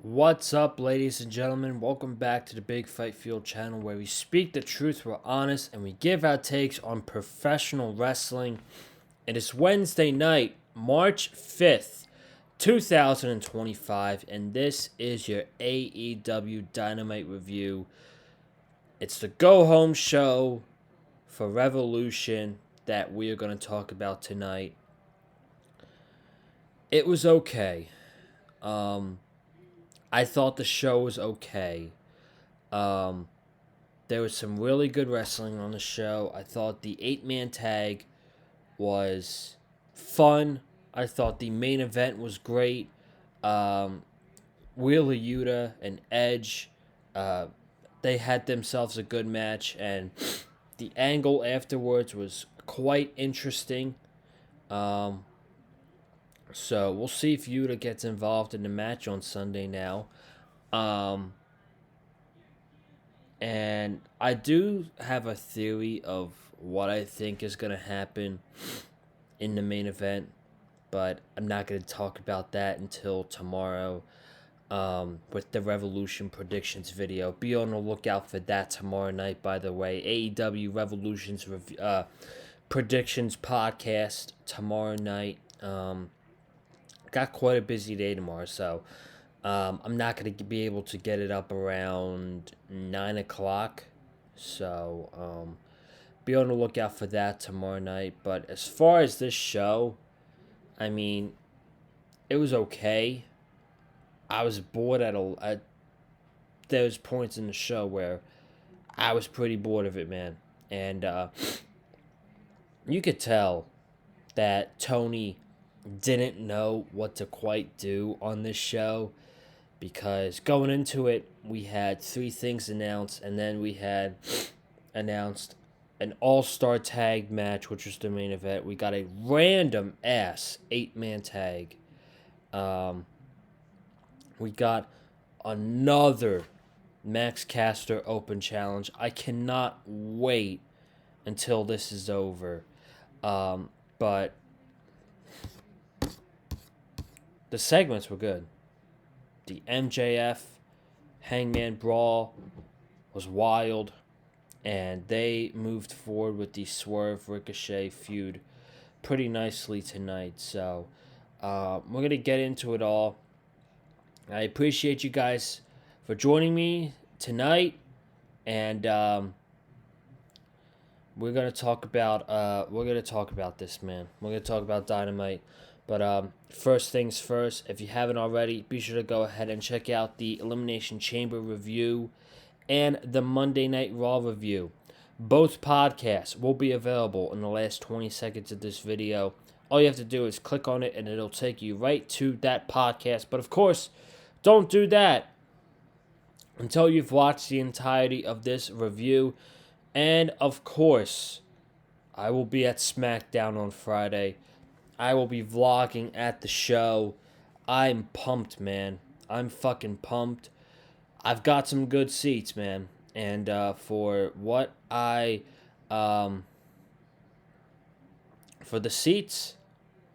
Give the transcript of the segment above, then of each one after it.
What's up, ladies and gentlemen? Welcome back to the Big Fight Field channel where we speak the truth, we're honest, and we give our takes on professional wrestling. It is Wednesday night, March 5th, 2025, and this is your AEW Dynamite review. It's the go-home show for Revolution that we are going to talk about tonight. It was okay. I thought the show was okay. There was some really good wrestling on the show. I thought the 8-man tag was fun. I thought the main event was great. Wheeler Yuta and Edge, they had themselves a good match, and the angle afterwards was quite interesting. So we'll see if Yuta gets involved in the match on Sunday now. And I do have a theory of what I think is going to happen in the main event, but I'm not going to talk about that until tomorrow with the Revolution predictions video. Be on the lookout for that tomorrow night, by the way. AEW Revolution's predictions podcast tomorrow night. Got quite a busy day tomorrow, so I'm not going to be able to get it up around 9 o'clock. So be on the lookout for that tomorrow night. But as far as this show, I mean, it was okay. I was bored at those points in the show where I was pretty bored of it, man. And you could tell that Tony didn't know what to quite do on this show, because going into it, we had 3 things announced, and then we had announced an all-star tag match, which was the main event. We got a random-ass 8-man tag. We got another Max Caster Open Challenge. I cannot wait until this is over. But the segments were good. The MJF Hangman Brawl was wild, and they moved forward with the Swerve Ricochet feud pretty nicely tonight. So we're going to get into it all. I appreciate you guys for joining me tonight, and we're going to talk about this, man. We're going to talk about Dynamite. But first things first, if you haven't already, be sure to go ahead and check out the Elimination Chamber review and the Monday Night Raw review. Both podcasts will be available in the last 20 seconds of this video. All you have to do is click on it, and it'll take you right to that podcast. But of course, don't do that until you've watched the entirety of this review. And of course, I will be at SmackDown on Friday. I will be vlogging at the show. I'm pumped, man. I'm fucking pumped. I've got some good seats, man. And for what for the seats,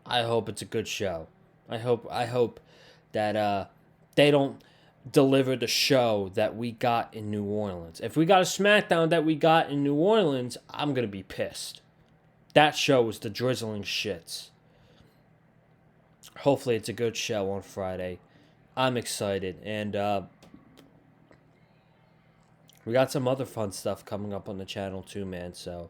I hope it's a good show. I hope that they don't deliver the show that we got in New Orleans. If we got a SmackDown that we got in New Orleans, I'm going to be pissed. That show was the drizzling shits. Hopefully it's a good show on Friday. I'm excited. And we got some other fun stuff coming up on the channel too, man. So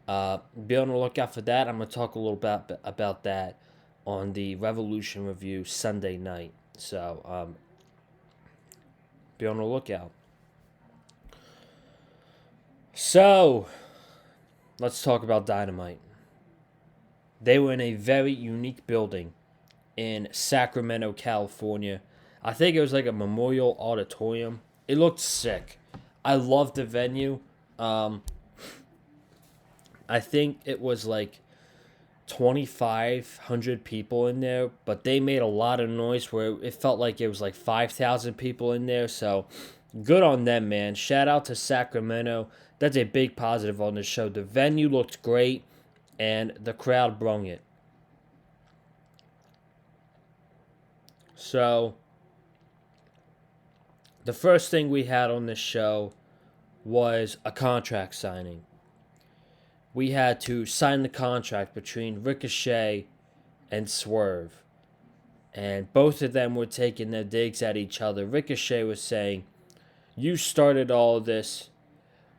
be on the lookout for that. I'm going to talk a little bit about that on the Revolution review Sunday night. So be on the lookout. So let's talk about Dynamite. They were in a very unique building in Sacramento, California. I think it was like a memorial auditorium. It looked sick. I loved the venue. I think it was like 2,500 people in there, but they made a lot of noise where it felt like it was like 5,000 people in there. So good on them, man. Shout out to Sacramento. That's a big positive on the show. The venue looked great, and the crowd brung it. So the first thing we had on this show was a contract signing. We had to sign the contract between Ricochet and Swerve. And both of them were taking their digs at each other. Ricochet was saying, "You started all of this.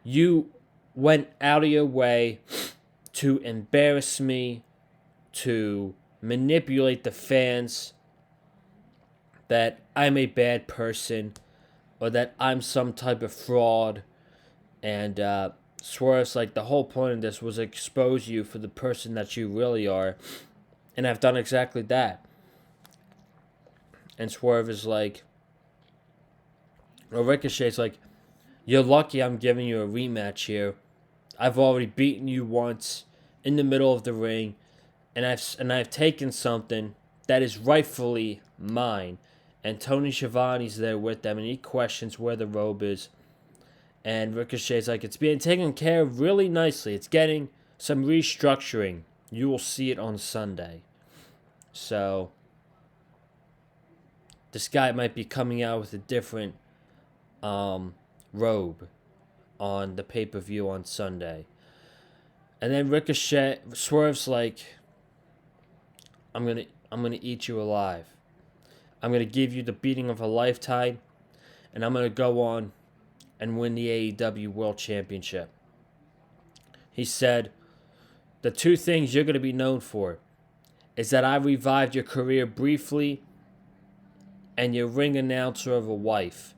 You went out of your way to embarrass me, to manipulate the fans, that I'm a bad person, or that I'm some type of fraud." And Swerve's like, the whole point of this was to expose you for the person that you really are. And I've done exactly that. And Swerve is like, or Ricochet's like, "You're lucky I'm giving you a rematch here. I've already beaten you once in the middle of the ring, and I've taken something that is rightfully mine." And Tony Schiavone's there with them, and he questions where the robe is. And Ricochet's like, "It's being taken care of really nicely. It's getting some restructuring. You will see it on Sunday." So this guy might be coming out with a different robe on the pay-per-view on Sunday. And then Swerve's like, I'm gonna eat you alive. I'm gonna give you the beating of a lifetime, and I'm gonna go on and win the AEW World Championship. He said, "The two things you're gonna be known for is that I revived your career briefly and your ring announcer of a wife."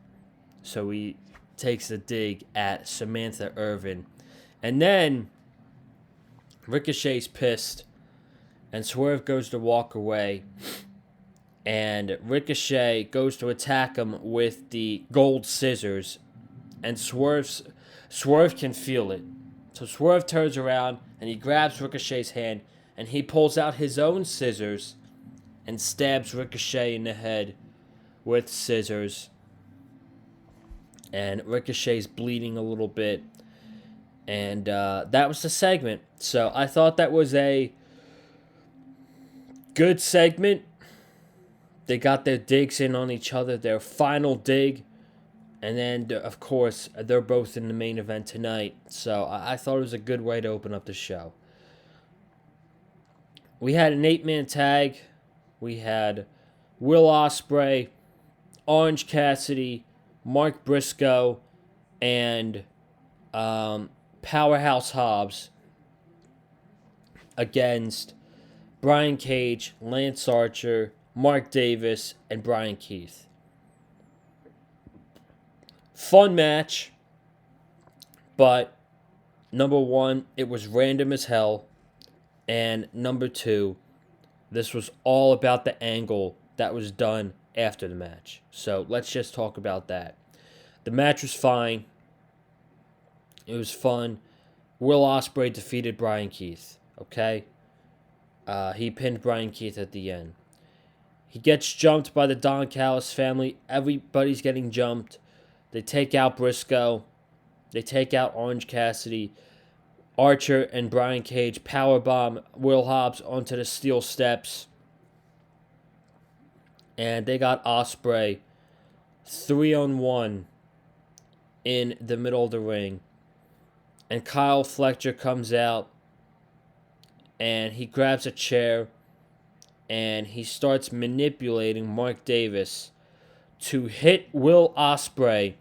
So he takes a dig at Samantha Irvin. And then Ricochet's pissed, and Swerve goes to walk away. And Ricochet goes to attack him with the gold scissors. And Swerve can feel it. So Swerve turns around and he grabs Ricochet's hand and he pulls out his own scissors and stabs Ricochet in the head with scissors. And Ricochet's bleeding a little bit. And that was the segment. So I thought that was a good segment. They got their digs in on each other, their final dig. And then, of course, they're both in the main event tonight. So I thought it was a good way to open up the show. We had an 8-man tag. We had Will Ospreay, Orange Cassidy, Mark Briscoe, and Powerhouse Hobbs against Brian Cage, Lance Archer, Mark Davis, and Brian Keith. Fun match, but number one, it was random as hell, and number two, this was all about the angle that was done after the match. So let's just talk about that. The match was fine. It was fun. Will Ospreay defeated Brian Keith. Okay? He pinned Brian Keith at the end. He gets jumped by the Don Callis family. Everybody's getting jumped. They take out Briscoe. They take out Orange Cassidy. Archer and Brian Cage powerbomb Will Hobbs onto the steel steps. And they got Ospreay 3-on-1 in the middle of the ring. And Kyle Fletcher comes out. And he grabs a chair. And he starts manipulating Mark Davis to hit Will Ospreay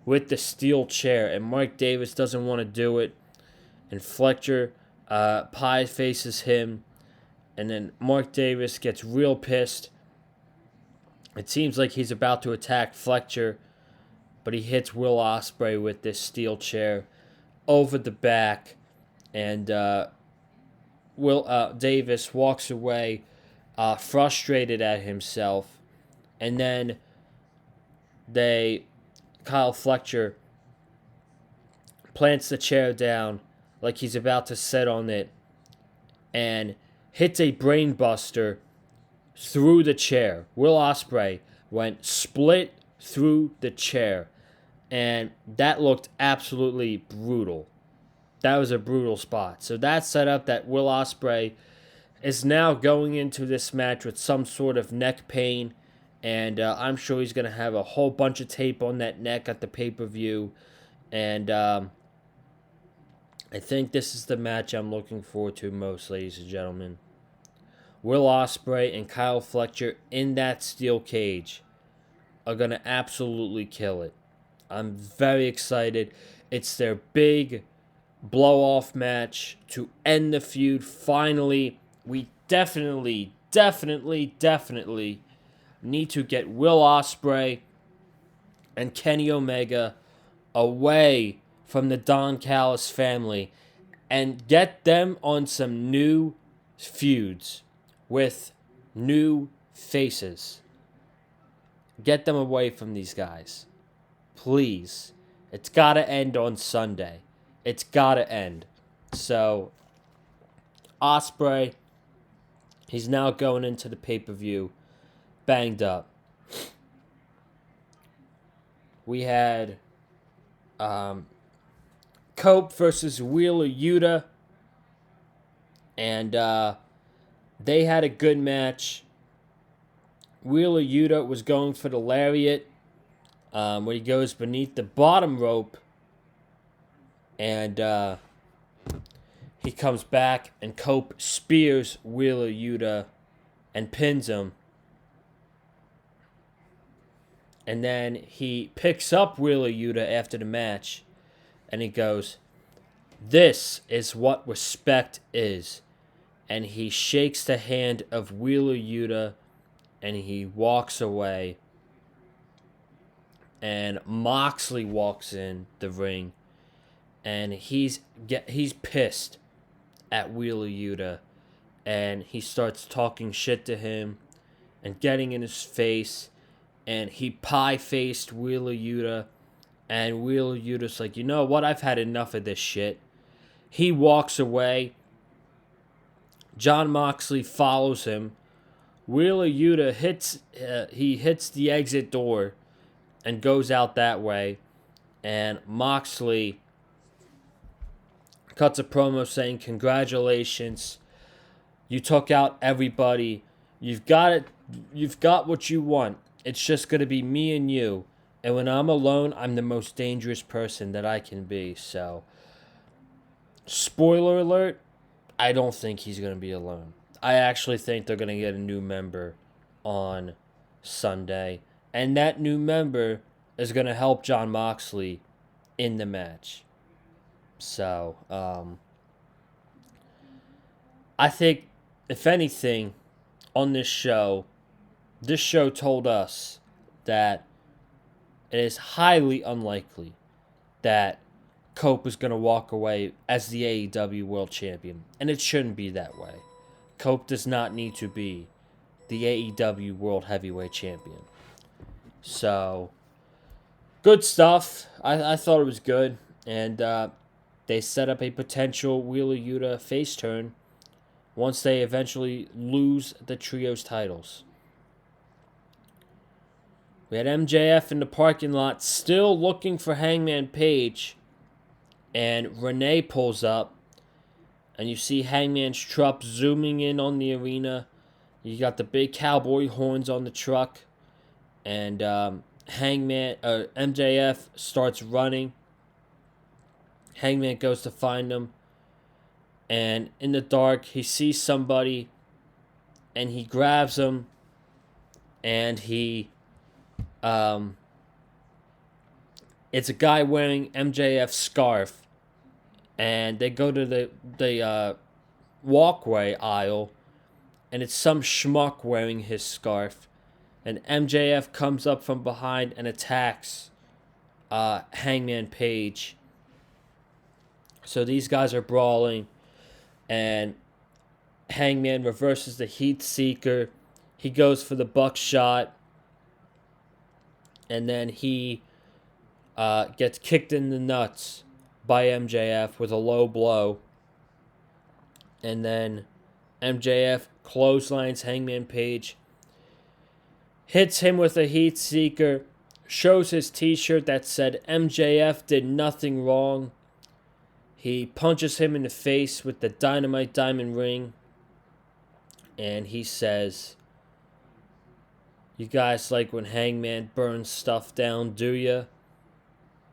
with the steel chair. And Mark Davis doesn't want to do it. And Fletcher pie faces him. And then Mark Davis gets real pissed. It seems like he's about to attack Fletcher. But he hits Will Ospreay with this steel chair over the back. And Davis walks away frustrated at himself. And then Kyle Fletcher plants the chair down like he's about to sit on it and hits a brain buster through the chair. Will Ospreay went split through the chair, and that looked absolutely brutal. That was a brutal spot. So that set up that Will Ospreay is now going into this match with some sort of neck pain And I'm sure he's going to have a whole bunch of tape on that neck at the pay-per-view. And I think this is the match I'm looking forward to most, ladies and gentlemen. Will Ospreay and Kyle Fletcher in that steel cage are going to absolutely kill it. I'm very excited. It's their big blow-off match to end the feud. Finally, we definitely need to get Will Ospreay and Kenny Omega away from the Don Callis family and get them on some new feuds with new faces. Get them away from these guys. Please. It's got to end on Sunday. It's got to end. So, Ospreay, he's now going into the pay-per-view banged up. We had Cope versus Wheeler Yuta. And they had a good match. Wheeler Yuta was going for the lariat when he goes beneath the bottom rope. And he comes back and Cope spears Wheeler Yuta and pins him. And then he picks up Wheeler Yuta after the match. And he goes, "This is what respect is." And he shakes the hand of Wheeler Yuta. And he walks away. And Moxley walks in the ring. And he's pissed at Wheeler Yuta. And he starts talking shit to him. And getting in his face. And he pie-faced Wheeler Yuta. And Wheeler Yuta's like, you know what? I've had enough of this shit. He walks away. Jon Moxley follows him. Wheeler Yuta hits the exit door and goes out that way. And Moxley cuts a promo saying, "Congratulations. You took out everybody. You've got it. You've got what you want. It's just going to be me and you. And when I'm alone, I'm the most dangerous person that I can be." So, spoiler alert, I don't think he's going to be alone. I actually think they're going to get a new member on Sunday. And that new member is going to help Jon Moxley in the match. So, I think, if anything, on this show told us that it is highly unlikely that Cope is going to walk away as the AEW World Champion. And it shouldn't be that way. Cope does not need to be the AEW World Heavyweight Champion. So, good stuff. I thought it was good. And they set up a potential Wheeler Yuta face turn once they eventually lose the trios titles. We had MJF in the parking lot still looking for Hangman Page. And Renee pulls up. And you see Hangman's truck zooming in on the arena. You got the big cowboy horns on the truck. And MJF starts running. Hangman goes to find him. And in the dark, he sees somebody. And he grabs him. And he... it's a guy wearing MJF's scarf. And they go to the walkway aisle. And it's some schmuck wearing his scarf. And MJF comes up from behind and attacks Hangman Page. So these guys are brawling. And Hangman reverses the Heat Seeker. He goes for the buckshot. And then he gets kicked in the nuts by MJF with a low blow. And then MJF clotheslines Hangman Page. Hits him with a Heat Seeker. Shows his t-shirt that said MJF did nothing wrong. He punches him in the face with the Dynamite diamond ring. And he says, You guys like when Hangman burns stuff down, do ya?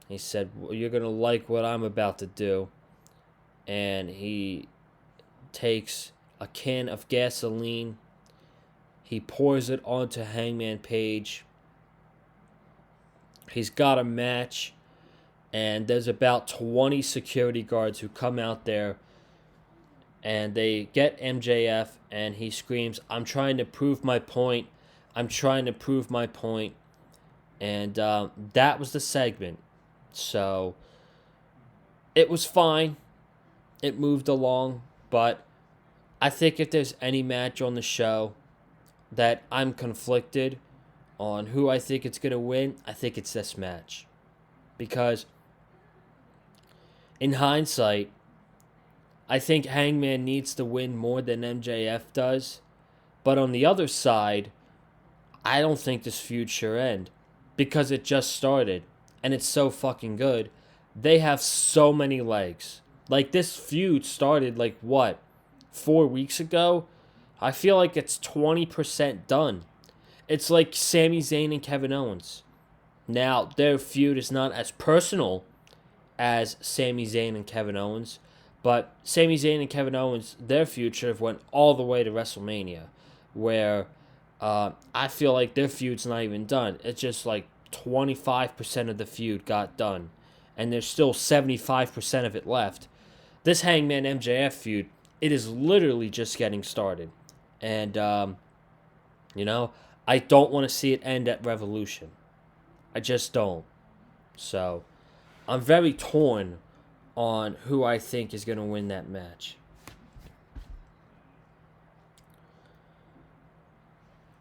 He said, well, you're going to like what I'm about to do. And he takes a can of gasoline. He pours it onto Hangman Page. He's got a match. And there's about 20 security guards who come out there. And they get MJF. And he screams, I'm trying to prove my point. I'm trying to prove my point. And that was the segment. So it was fine. It moved along. But I think if there's any match on the show that I'm conflicted on who I think it's going to win, I think it's this match. Because in hindsight, I think Hangman needs to win more than MJF does. But on the other side, I don't think this feud should end. Because it just started. And it's so fucking good. They have so many legs. Like, this feud started, 4 weeks ago? I feel like it's 20% done. It's like Sami Zayn and Kevin Owens. Now, their feud is not as personal as Sami Zayn and Kevin Owens. But Sami Zayn and Kevin Owens, their feud should have went all the way to WrestleMania. Where I feel like their feud's not even done. It's just 25% of the feud got done. And there's still 75% of it left. This Hangman MJF feud, it is literally just getting started. And, I don't want to see it end at Revolution. I just don't. So, I'm very torn on who I think is going to win that match.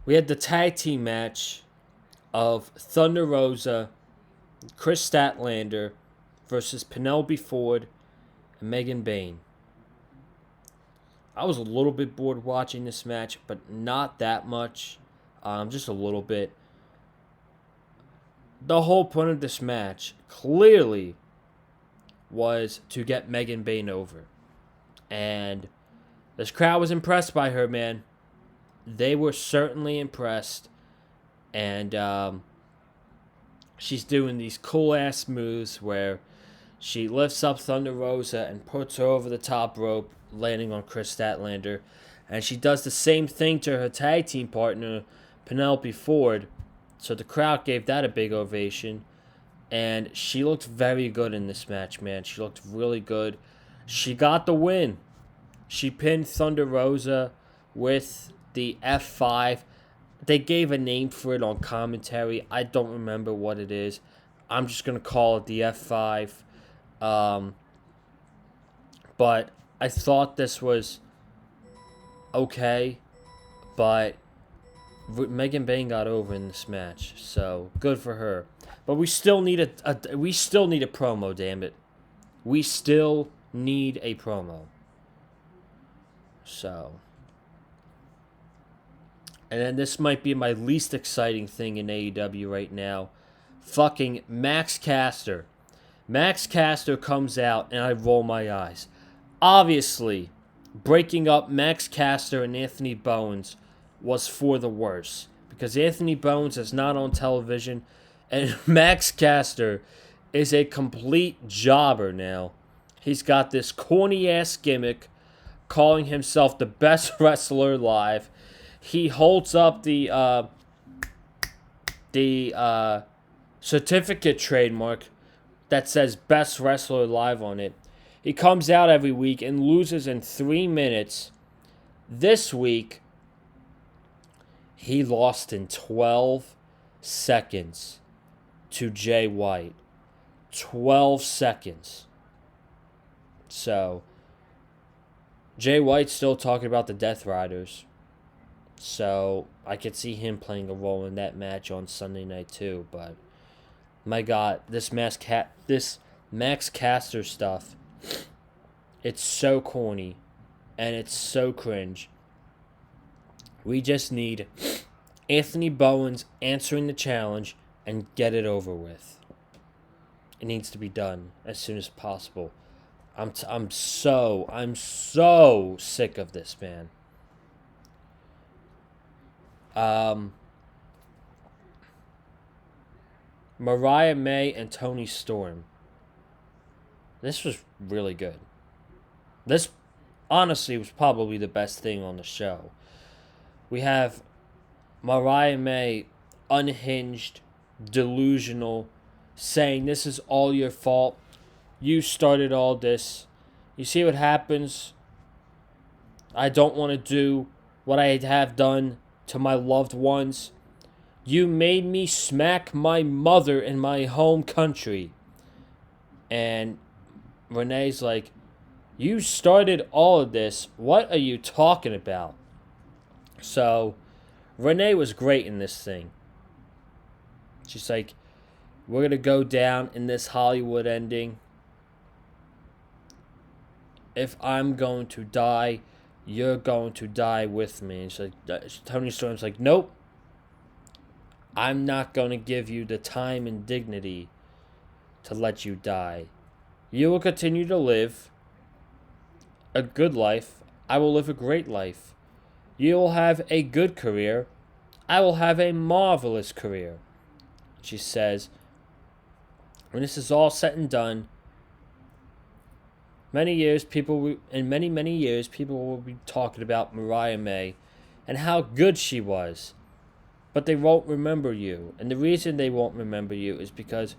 We had the tag team match of Thunder Rosa, Chris Statlander versus Penelope Ford and Megan Bayne. I was a little bit bored watching this match, but not that much. Just a little bit. The whole point of this match clearly was to get Megan Bayne over. And this crowd was impressed by her, man. They were certainly impressed. And she's doing these cool-ass moves where she lifts up Thunder Rosa and puts her over the top rope, landing on Chris Statlander. And she does the same thing to her tag team partner, Penelope Ford. So the crowd gave that a big ovation. And she looked very good in this match, man. She looked really good. She got the win. She pinned Thunder Rosa with the F5. They gave a name for it on commentary. I don't remember what it is. I'm just going to call it the F5. But I thought this was okay. But Megan Bayne got over in this match. So, good for her. But we still need a promo, damn it. We still need a promo. So. And then this might be my least exciting thing in AEW right now. Fucking Max Caster. Max Caster comes out and I roll my eyes. Obviously, breaking up Max Caster and Anthony Bowens was for the worse. Because Anthony Bowens is not on television. And Max Caster is a complete jobber now. He's got this corny-ass gimmick calling himself the best wrestler alive. He holds up the certificate trademark that says best wrestler alive on it. He comes out every week and loses in 3 minutes. This week, he lost in 12 seconds to Jay White. 12 seconds. So, Jay White's still talking about the Death Riders. So, I could see him playing a role in that match on Sunday night too. But, my God, this Max Caster stuff, it's so corny. And it's so cringe. We just need Anthony Bowens answering the challenge and get it over with. It needs to be done as soon as possible. I'm so sick of this, man. Mariah May and Toni Storm. This was really good. This honestly was probably the best thing on the show. We have Mariah May unhinged, delusional, saying this is all your fault. You started all this. You see what happens? I don't want to do what I have done to my loved ones. You made me smack my mother in my home country. And Renee's like, you started all of this. What are you talking about? So, Renee was great in this thing. She's like, we're going to go down in this Hollywood ending. If I'm going to die, you're going to die with me. And she's like, Toni Storm's like, nope. I'm not going to give you the time and dignity to let you die. You will continue to live a good life. I will live a great life. You will have a good career. I will have a marvelous career. She says, when this is all said and done, many years people will be talking about Mariah May and how good she was. But they won't remember you. And the reason they won't remember you is because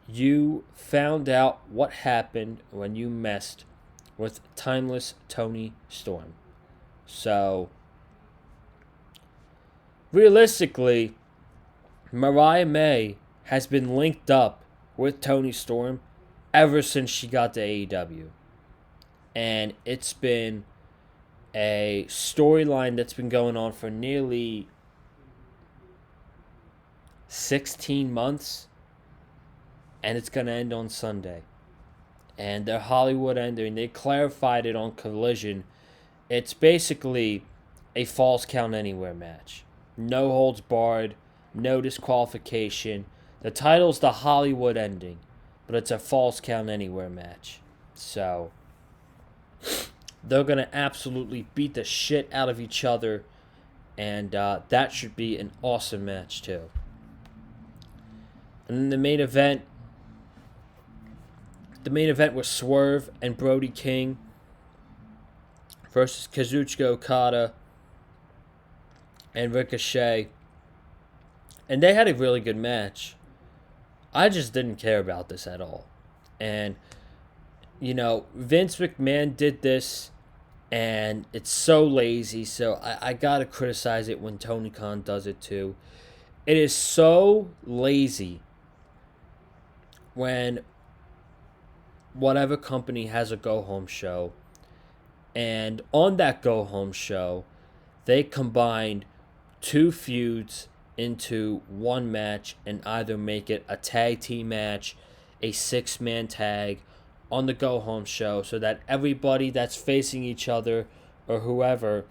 you found out what happened when you messed with timeless Toni Storm. So, realistically, Mariah May has been linked up with Toni Storm ever since she got to AEW. And it's been a storyline that's been going on for nearly 16 months. And it's going to end on Sunday. And their Hollywood ending, they clarified it on Collision. It's basically a Falls Count Anywhere match. No holds barred, no disqualification. The title's the Hollywood ending, but it's a Falls Count Anywhere match. So, they're going to absolutely beat the shit out of each other, and that should be an awesome match too. And then the main event was Swerve and Brody King versus Kazuchika Okada and Ricochet. And they had a really good match. I just didn't care about this at all. And, Vince McMahon did this, and it's so lazy, so I gotta criticize it when Tony Khan does it too. It is so lazy when whatever company has a go-home show, and on that go-home show, they combined two feuds into one match and either make it a tag team match, a 6-man tag on the go-home show, so that everybody that's facing each other or whoever,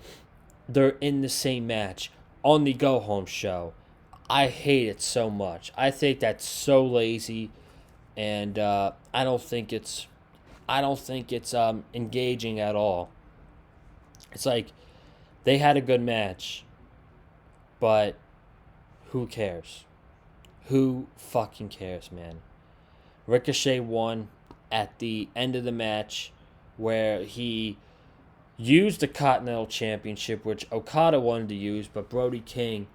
they're in the same match on the go-home show. I hate it so much. I think that's so lazy, and I don't think it's engaging at all. It's like they had a good match, but who cares? Who fucking cares, man? Ricochet won at the end of the match, where he used the Continental Championship, which Okada wanted to use, but Brody King,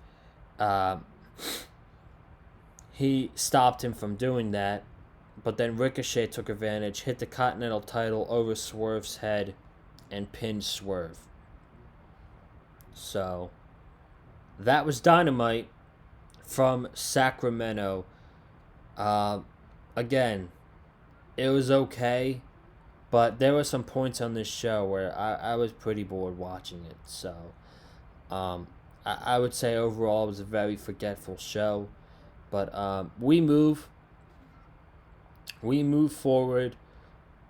he stopped him from doing that. But then Ricochet took advantage, hit the Continental title over Swerve's head, and pinned Swerve. So, that was Dynamite from Sacramento. Again, it was okay, but there were some points on this show where I was pretty bored watching it. So, I would say overall it was a very forgetful show. But we move forward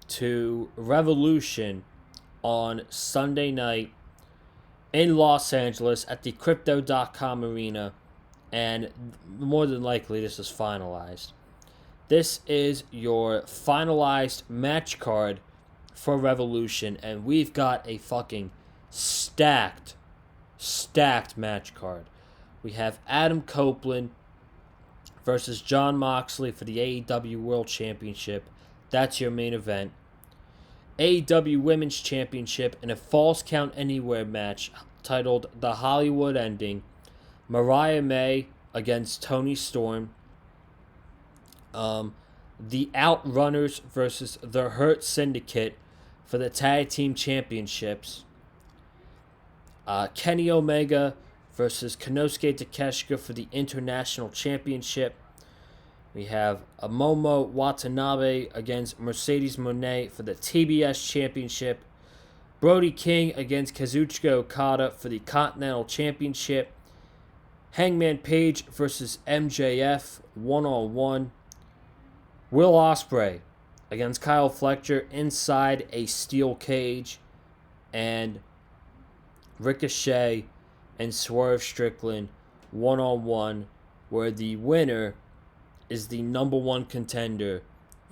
to Revolution on Sunday night in Los Angeles at the Crypto.com Arena, and more than likely this is finalized. This is your finalized match card for Revolution, and we've got a fucking stacked match card. We have Adam Copeland versus John Moxley for the AEW World Championship. That's your main event. AEW Women's Championship in a Falls Count Anywhere match titled The Hollywood Ending. Mariah May against Toni Storm. The Outrunners versus the Hurt Syndicate for the Tag Team Championships. Kenny Omega versus Konosuke Takeshita for the International Championship. We have Momo Watanabe against Mercedes Moné for the TBS Championship. Brody King against Kazuchika Okada for the Continental Championship. Hangman Page versus MJF 1-on-1. Will Ospreay against Kyle Fletcher inside a steel cage. And Ricochet and Swerve Strickland 1-on-1, where the winner is the number one contender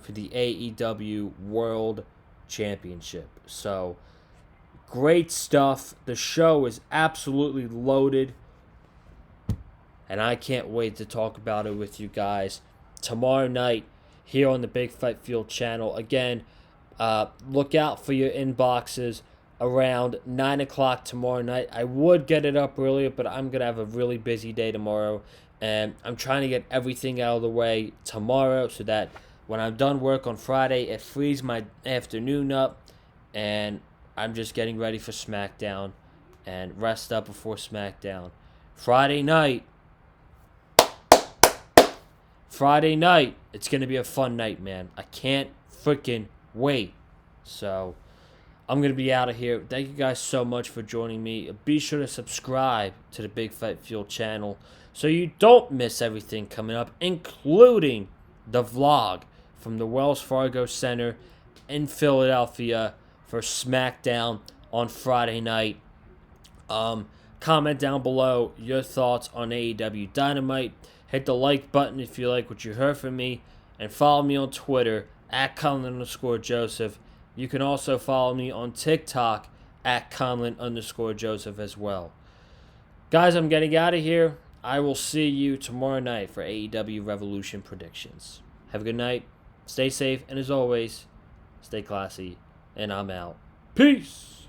for the AEW World Championship. So, great stuff. The show is absolutely loaded, and I can't wait to talk about it with you guys tomorrow night here on the Big Fight Field channel. Again, look out for your inboxes around 9 o'clock tomorrow night. I would get it up earlier, but I'm going to have a really busy day tomorrow. And I'm trying to get everything out of the way tomorrow so that when I'm done work on Friday, it frees my afternoon up. And I'm just getting ready for SmackDown and rest up before SmackDown. Friday night, it's going to be a fun night, man. I can't freaking wait. So, I'm going to be out of here. Thank you guys so much for joining me. Be sure to subscribe to the Big Fight Field channel so you don't miss everything coming up, including the vlog from the Wells Fargo Center in Philadelphia for SmackDown on Friday night. Comment down below your thoughts on AEW Dynamite. Hit the like button if you like what you heard from me. And follow me on Twitter at Conlon_Joseph. You can also follow me on TikTok at Conlon_Joseph as well. Guys, I'm getting out of here. I will see you tomorrow night for AEW Revolution predictions. Have a good night. Stay safe. And as always, stay classy. And I'm out. Peace.